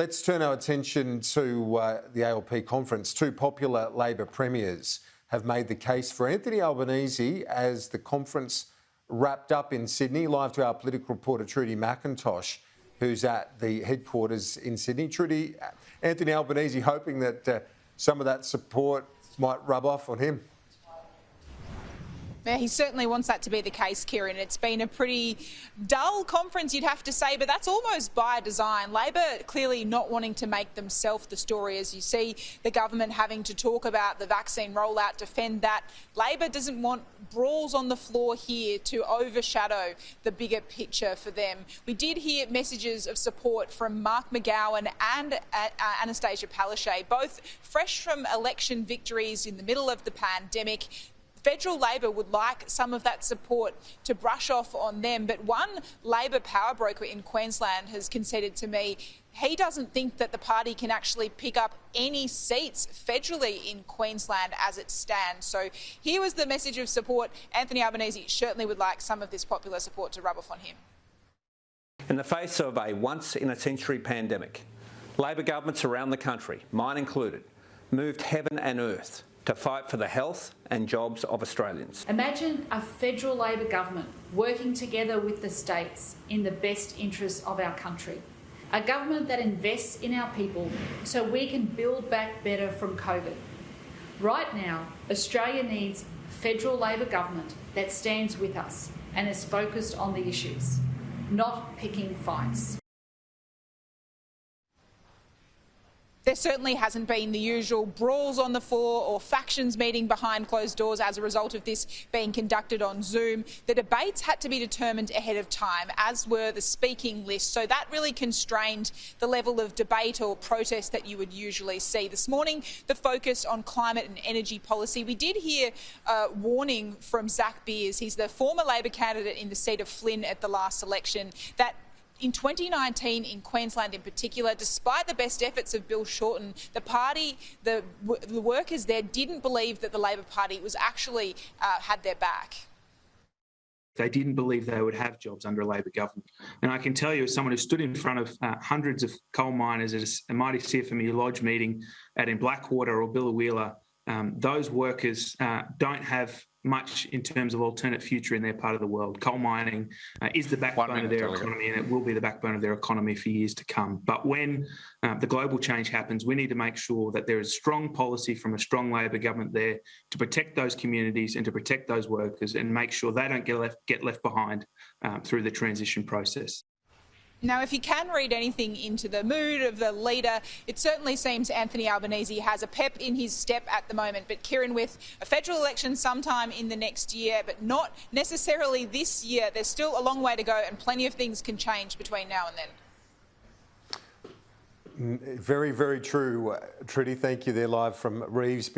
Let's turn our attention to the ALP conference. Two popular Labor premiers have made the case for Anthony Albanese as the conference wrapped up in Sydney. Live to our political reporter Trudy McIntosh, who's at the headquarters in Sydney. Trudy, Anthony Albanese hoping that some of that support might rub off on him. Yeah, he certainly wants that to be the case, Kieran. It's been a pretty dull conference, you'd have to say, but that's almost by design. Labor clearly not wanting to make themselves the story, as you see the government having to talk about the vaccine rollout, defend that. Labor doesn't want brawls on the floor here to overshadow the bigger picture for them. We did hear messages of support from Mark McGowan and Anastasia Palaszczuk, both fresh from election victories in the middle of the pandemic. Federal Labor would like some of that support to brush off on them, but one Labor power broker in Queensland has conceded to me he doesn't think that the party can actually pick up any seats federally in Queensland as it stands. So here was the message of support. Anthony Albanese certainly would like some of this popular support to rub off on him. In the face of a once-in-a-century pandemic, Labor governments around the country, mine included, moved heaven and earth to fight for the health and jobs of Australians. Imagine a federal Labor government working together with the states in the best interests of our country. A government that invests in our people so we can build back better from COVID. Right now, Australia needs a federal Labor government that stands with us and is focused on the issues, not picking fights. There certainly hasn't been the usual brawls on the floor or factions meeting behind closed doors as a result of this being conducted on Zoom. The debates had to be determined ahead of time, as were the speaking lists. So that really constrained the level of debate or protest that you would usually see. This morning, the focus on climate and energy policy. We did hear a warning from Zach Beers. He's the former Labor candidate in the seat of Flynn at the last election, that in 2019, in Queensland in particular, despite the best efforts of Bill Shorten, the party, the workers there didn't believe that the Labor Party was actually had their back. They didn't believe they would have jobs under a Labor government. And I can tell you, as someone who stood in front of hundreds of coal miners at a Mighty CFMU Lodge meeting in Blackwater or Billawheeler, those workers don't have much in terms of alternate future in their part of the world. Coal mining is the backbone of their economy, and it will be the backbone of their economy for years to come. But when the global change happens, we need to make sure that there is strong policy from a strong Labor government there to protect those communities and to protect those workers and make sure they don't get left behind through the transition process. Now, if you can read anything into the mood of the leader, it certainly seems Anthony Albanese has a pep in his step at the moment. But Kieran, with a federal election sometime in the next year, but not necessarily this year, there's still a long way to go and plenty of things can change between now and then. Very, very true, Trudy. Thank you. They're live from Reeves.